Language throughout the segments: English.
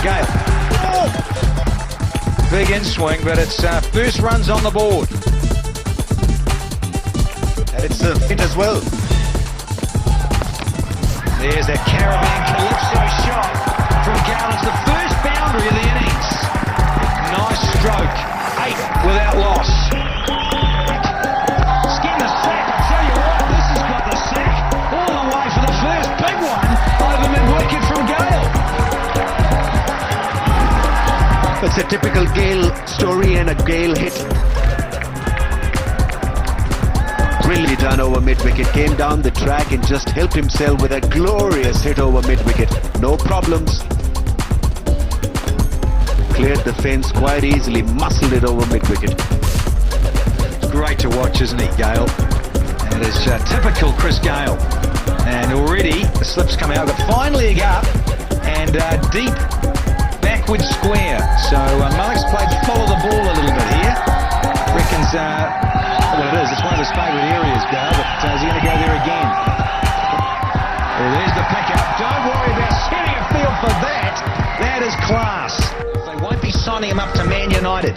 Gayle. Oh! Big in swing, but it's first runs on the board. And it's a hit as well. There's a Caribbean Calypso shot from Gayle. It's the first boundary of the innings. Nice stroke. 8 without loss. Skin the sack. I tell you what, this has got the sack all the way for the first big one over mid-wicket from Gayle. It's a typical Gayle story and a Gayle hit. Brilliantly done over mid-wicket. Came down the track and just helped himself with a glorious hit over mid-wicket. No problems. Cleared the fence quite easily, muscled it over mid-wicket. It's great to watch, isn't he, Gayle? And it's typical Chris Gayle. And already the slip's come out, but finally a gap and deep backward square. So Malik's played follow the ball a little bit here. Reckons, well, it is. It's one of his favourite areas, Gayle, but is he going to go there again? Well, there's the pickup. Don't worry about setting a field for that. That is class. They won't be signing him up to Man United.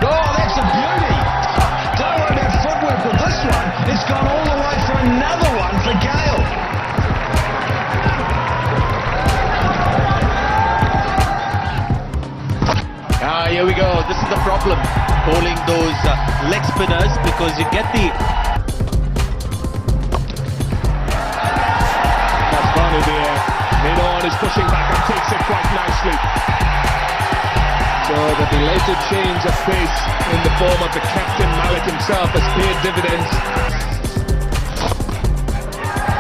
Oh, that's a beauty. Don't worry about footwork with this one. It's gone all the way for another one for Gayle. Here we go. This is the problem. Bowling those leg spinners, because you get the... That's Barney there. Mid-on is pushing back and takes it quite nicely. So the belated change of pace in the form of the captain Malik himself has paid dividends.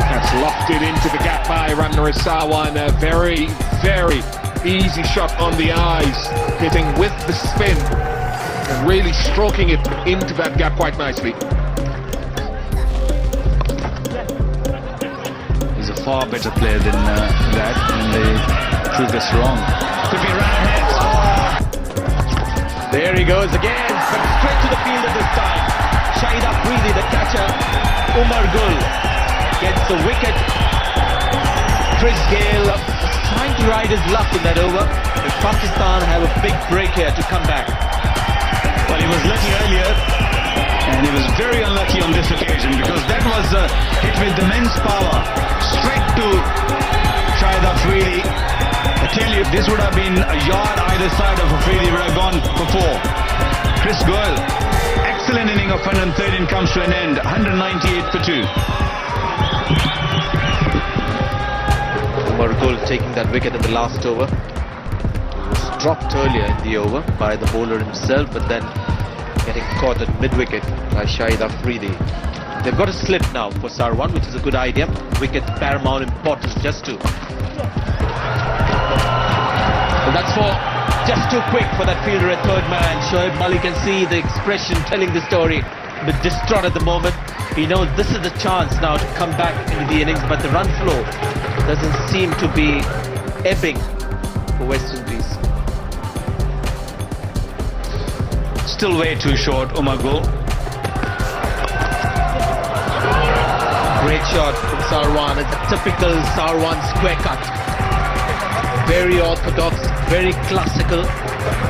That's lofted into the gap by Ramnarasawa, and a very, very easy shot on the eyes, hitting with the spin and really stroking it into that gap quite nicely. He's a far better player than that, and they proved us wrong. Could be run ahead. There he goes again, but straight to the fielder this time. Shahid Afridi, the catcher. Umar Gul gets the wicket. Chris Gayle trying to ride his luck in that over. If Pakistan have a big break here to come back. Well, he was lucky earlier, and he was very unlucky on this occasion, because that was hit with immense power straight to Shahid Afridi. I tell you, if this would have been a yard either side of Afridi, would have gone for 4. Chris Gayle, excellent inning of 113 comes to an end. 198 for 2. Umar Gul taking that wicket in the last over. It was dropped earlier in the over by the bowler himself, but then getting caught at mid-wicket by Shahid Afridi. They've got a slip now for Sarwan, which is a good idea. Wicket paramount importance just to... Well, that's just too quick for that fielder at third man. Shoaib Malik can see the expression telling the story, a bit distraught at the moment. He knows this is the chance now to come back into the innings, but the run flow doesn't seem to be ebbing for West Indies. Still way too short, Umar Gul. Great shot from Sarwan. It's a typical Sarwan square cut. Very orthodox, very classical.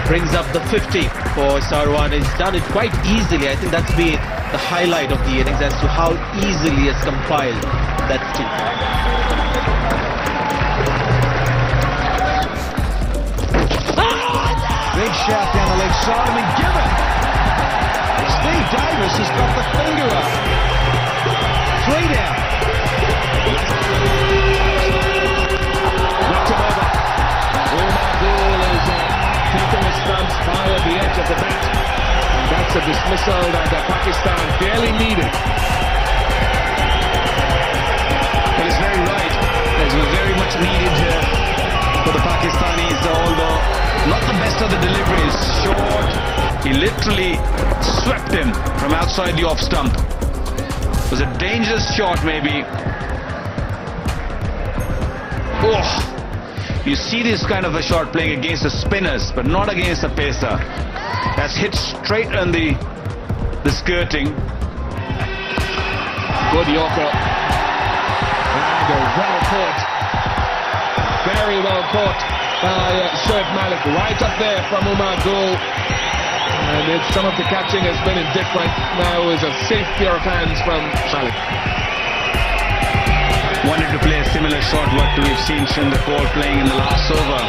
Brings up the 50 for Sarwan. He's done it quite easily. I think that's been the highlight of the innings, as to how easily he has compiled that too. Big shot down the leg side, and given. Steve Davis has got the finger up. 3 down. Knocked him over. Umar Gul is taking the stumps via the edge of the bat. And that's a dismissal that Pakistan barely needed. But it's very right. It was very much needed for the Pakistanis, although not the best of the deliveries. Short. He literally swept him from outside the off stump. It was a dangerous shot, maybe. Oh, you see this kind of a shot playing against the spinners, but not against the pacer. That's hit straight on the skirting. Good Yorker. And a well put very well caught by Shoaib Malik, right up there from Umar Gul. And some of the catching has been indifferent. Now is a safe pair of hands from Malik. Wanted to play a similar shot what we've seen Shinder Paul playing in the last over.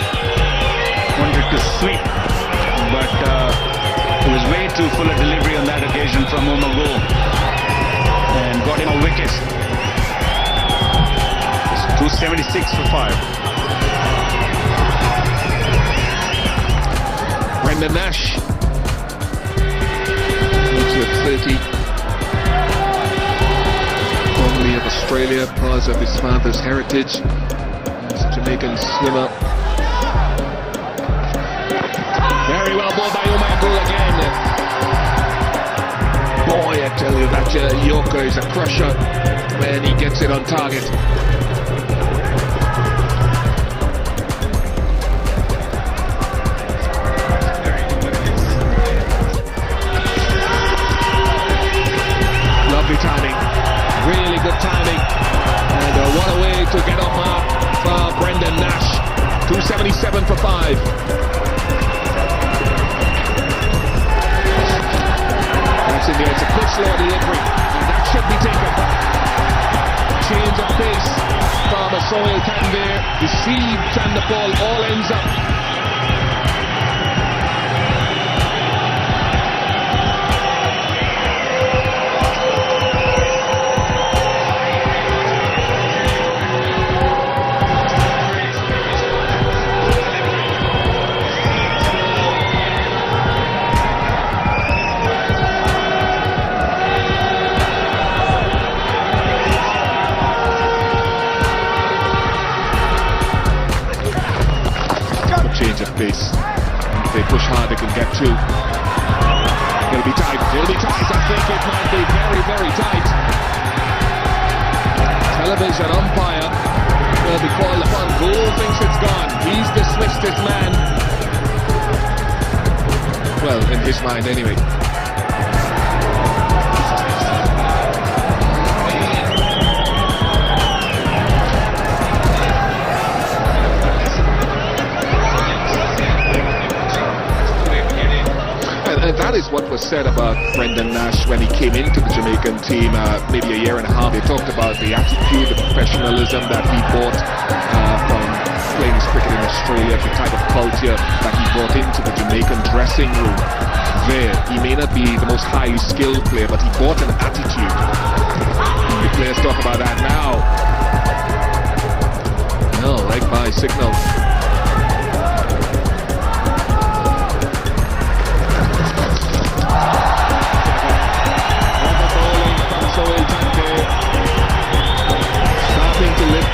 Wanted to sweep, but it was way too full a delivery on that occasion from Umar Gul, and got him a wicket. It's 276 for 5. Brendan Nash, also at 30, formerly of Australia, part of his father's heritage. He's a Jamaican swimmer. Very well ball by Umar Gul again. Boy, I tell you, that Yorker is a crusher when he gets it on target. Lovely timing, really good timing, and what a way to get off mark for Brendan Nash. 277 for 5. That's in there, it's a good slow delivery, and that should be taken. Change of pace from Sohail Tanvir, deceived, and the ball all ends up. Change of pace. If they push hard, they can get 2. It'll be tight. It'll be tight. I think it might be very, very tight. Television umpire will be called upon. Gul thinks it's gone. He's dismissed his man. Well, in his mind anyway. That is what was said about Brendan Nash when he came into the Jamaican team maybe a year and a half. They talked about the attitude, the professionalism that he brought from playing his cricket in Australia, the type of culture that he brought into the Jamaican dressing room. There, he may not be the most highly skilled player, but he brought an attitude. The players talk about that now. No, right by signal.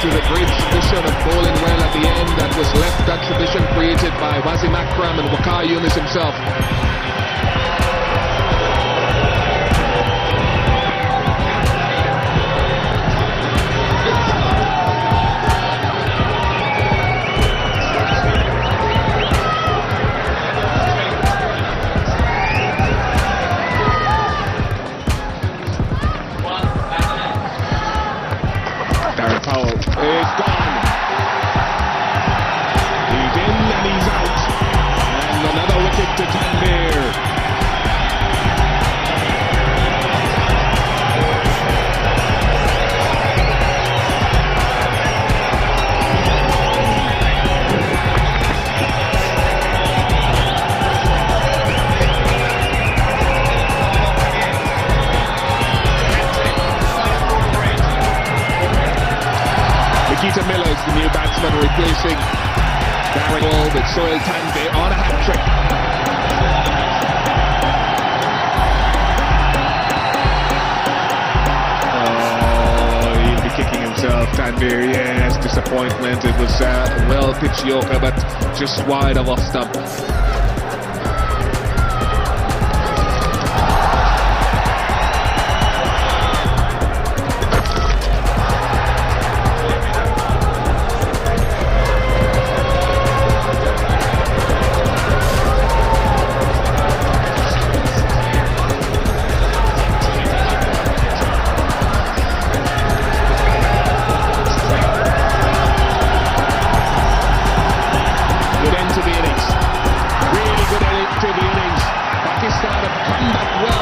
To the great tradition of bowling well at the end that was left, that tradition created by Wasim Akram and Waqar Younis himself. It's gone. He's in and he's out. And another wicket to Tanvir. Peter Miller is the new batsman replacing Darren Wall with Sohail Tanvir on a hat-trick. Oh, he'll be kicking himself, Tanvir, yes, disappointment. It was a well-pitched Yorker, but just wide of off stump.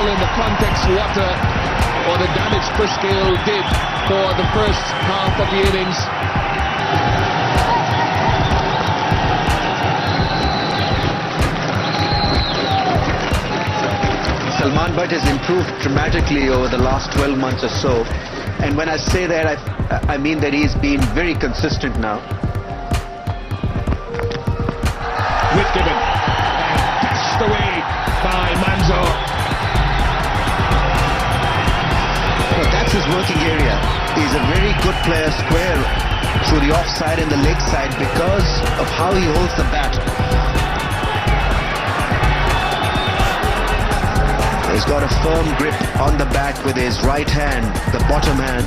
all in the context of what the damage Chris Gayle did for the first half of the innings. Salman Butt has improved dramatically over the last 12 months or so. And when I say that, I mean that he's been very consistent now. With Gibbon, and dashed away by Manzo. Well, that's his working area. He's a very good player square through the offside and the leg side because of how he holds the bat. He's got a firm grip on the bat with his right hand, the bottom hand.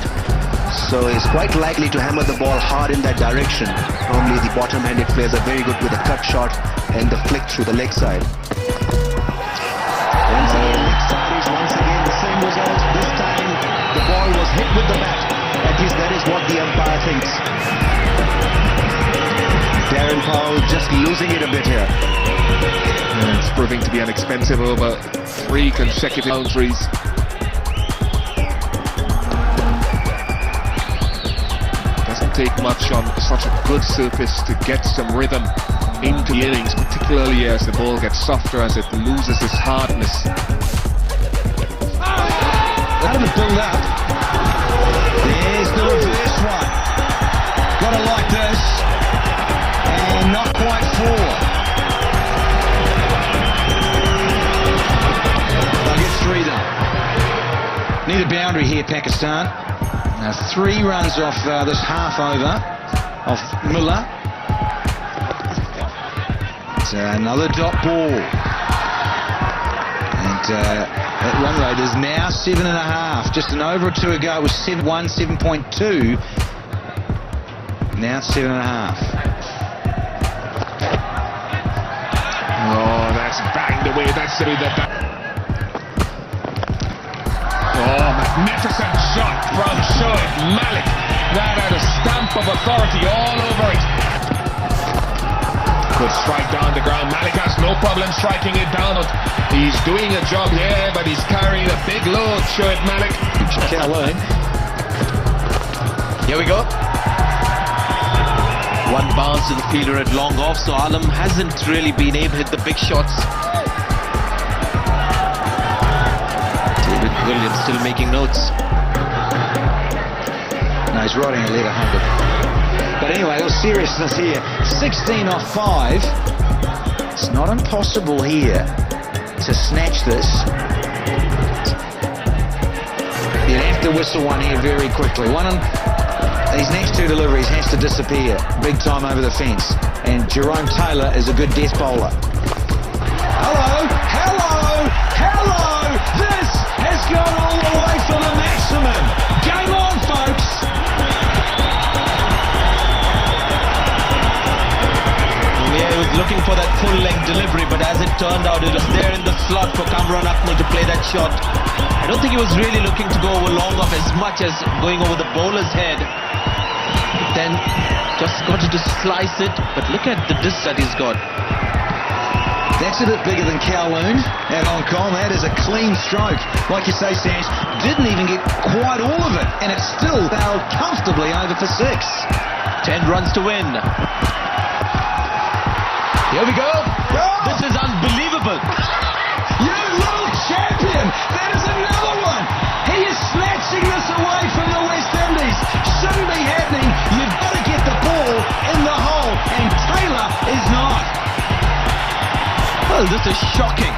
So he's quite likely to hammer the ball hard in that direction. Normally the bottom-handed players are very good with the cut shot and the flick through the leg side. Once again, leg side is once again the same result. This time the ball was hit with the bat. At least that is what the umpire thinks. Darren Powell just losing it a bit here. And it's proving to be an expensive over 3 consecutive boundaries. Doesn't take much on such a good surface to get some rhythm into the innings, particularly as the ball gets softer, as it loses its hardness. Out of the build-up. There's the reverse one. Gotta like this. And not quite forward. They'll get 3 though. Need a boundary here, Pakistan. 3 runs off this half over of Muller. It's another dot ball. And that run rate is now 7.5. Just an over or 2 ago it was 7.1, 7.2. Now it's 7.5. Oh, that's banged away. That's through the back. Oh, magnificent shot from Shoaib Malik. That had a stamp of authority all over it. Good strike down the ground. Malik has no problem striking it down. He's doing a job here, but he's carrying a big load, Shoaib Malik. Here we go. One bounce to the fielder at long off, so Alam hasn't really been able to hit the big shots. David Williams still making notes. No, he's writing a letter home. But anyway, all seriousness here. 16 off 5. It's not impossible here to snatch this. You'd have to whistle one here very quickly. One on these next 2 deliveries has to disappear big time over the fence. And Jerome Taylor is a good death bowler. Hello, hello, hello! This has gone all the way for the maximum. Game on, folks! Yeah, he was looking for that full-length delivery, but as it turned out, it was there in the slot for Kamran Akmal to play that shot. I don't think he was really looking to go over long off as much as going over the bowler's head. Then just got to slice it, but look at the disc that he's got. That's a bit bigger than Kowloon at Hong Kong. That is a clean stroke. Like you say, Sanj, didn't even get quite all of it, and it still sailed comfortably over for 6. 10 runs to win. Here we go. This is unbelievable. You little champion! That is another one! He is snatching this away from the West Indies. Shouldn't be happening. You've got to get the ball in the hole, and Taylor is not. Well, this is shocking.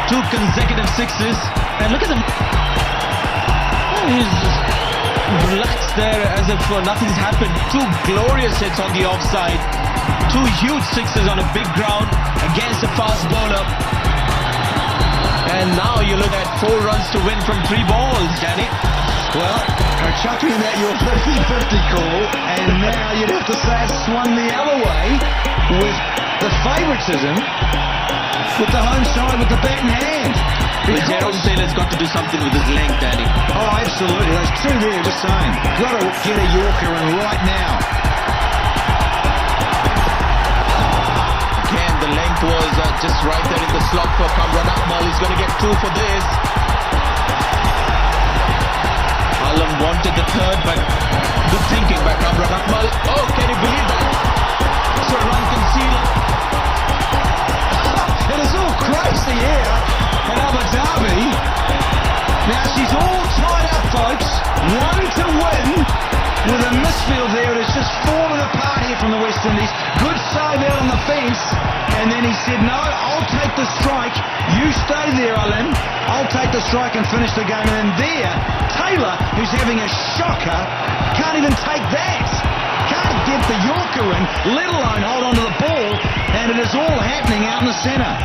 2 consecutive 6s. And look at him. He's just relaxed there as if nothing's happened. 2 glorious hits on the offside. 2 huge 6s on a big ground against a fast bowler. And now you look at 4 runs to win from 3 balls, Danny. Well, I'm chucking that your 50-50 call, and now you'd have to say it swung the other way with the favouritism with the home side with the bat in hand. But Jerome Taylor's got to do something with his length, Danny. Oh, absolutely. Those 2 there, just saying. Got to get a Yorker in right now. Again, the length was just right there in the slot for Kamran Akmal. He's going to get 2 for this. Alam wanted the third, but good thinking by Kamran Akmal. Oh, can you believe that? It's a run concealer. It is all crazy here in Abu Dhabi. Now she's all tied up, folks. 1 to win with a misfield there. It has just fallen apart here from the West Indies. Good save out on the fence. And then he said, no, I'll take the strike. You stay there, Alan. I'll take the strike and finish the game. And then there, Taylor, who's having a shocker, can't even take that. Can't get the Yorker in, let alone hold on to the ball. And it is all happening out in the centre.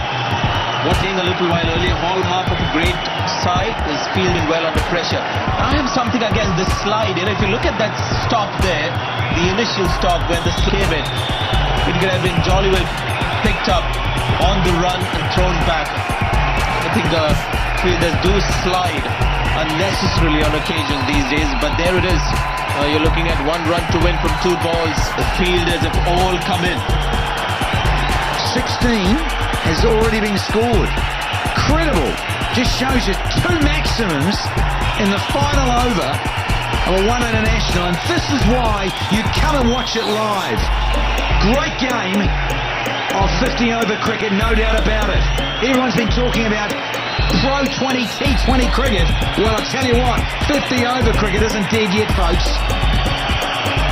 What saying a little while earlier, hallmark of a great side is fielding well under pressure. I have something against this slide. If you look at that stop there, the initial stop when the came in, it could have been jolly well picked up on the run and thrown back. I think fielders do slide unnecessarily on occasion these days, but there it is. You're looking at 1 run to win from 2 balls. The fielders have all come in. 16 has already been scored. Incredible. Just shows you 2 maximums in the final over of a 1 international, and this is why you come and watch it live. Great game of 50 over cricket, no doubt about it. Everyone's been talking about Pro 20 T20 cricket. Well, I'll tell you what, 50 over cricket isn't dead yet, folks.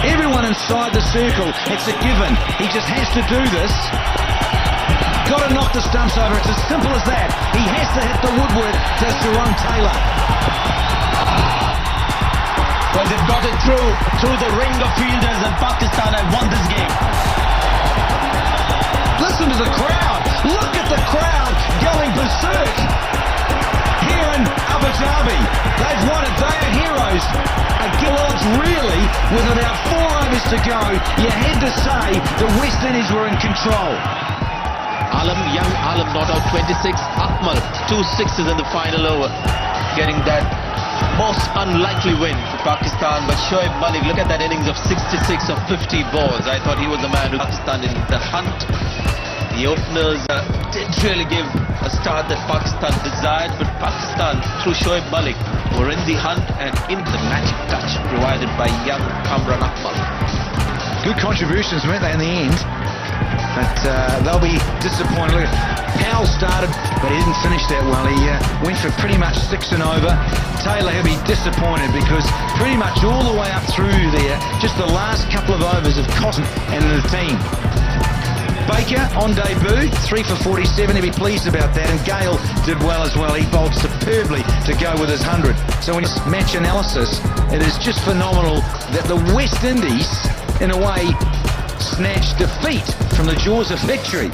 Everyone inside the circle, it's a given. He just has to do this. Got to knock the stumps over. It's as simple as that. He has to hit the woodwork, does Jerome Taylor. Well, they've got it through the ring of fielders, and Pakistan have won this game. Listen to the crowd. Look at the crowd going berserk here in Abu Dhabi. They've won it. They are heroes. Odds really, with about 4 overs to go, you had to say the West Indies were in control. Young Alam not out 26. Akmal 2 sixes in the final over, getting that most unlikely win for Pakistan. But Shoaib Malik, look at that innings of 66 of 50 balls. I thought he was the man who Pakistan in the hunt. The openers didn't really give a start that Pakistan desired, but Pakistan, through Shoaib Malik, were in the hunt and in the magic touch provided by young Kamran Akmal. Good contributions, weren't they, in the end? But they'll be disappointed. Look, Powell started, but he didn't finish that well. He went for pretty much 6 and over. Taylor, he'll be disappointed because pretty much all the way up through there, just the last couple of overs have cost him and the team. Baker on debut, 3 for 47. He'll be pleased about that. And Gayle did well as well. He bowled superbly to go with his 100. So when it's match analysis, it is just phenomenal that the West Indies, in a way, snatched defeat from the jaws of victory.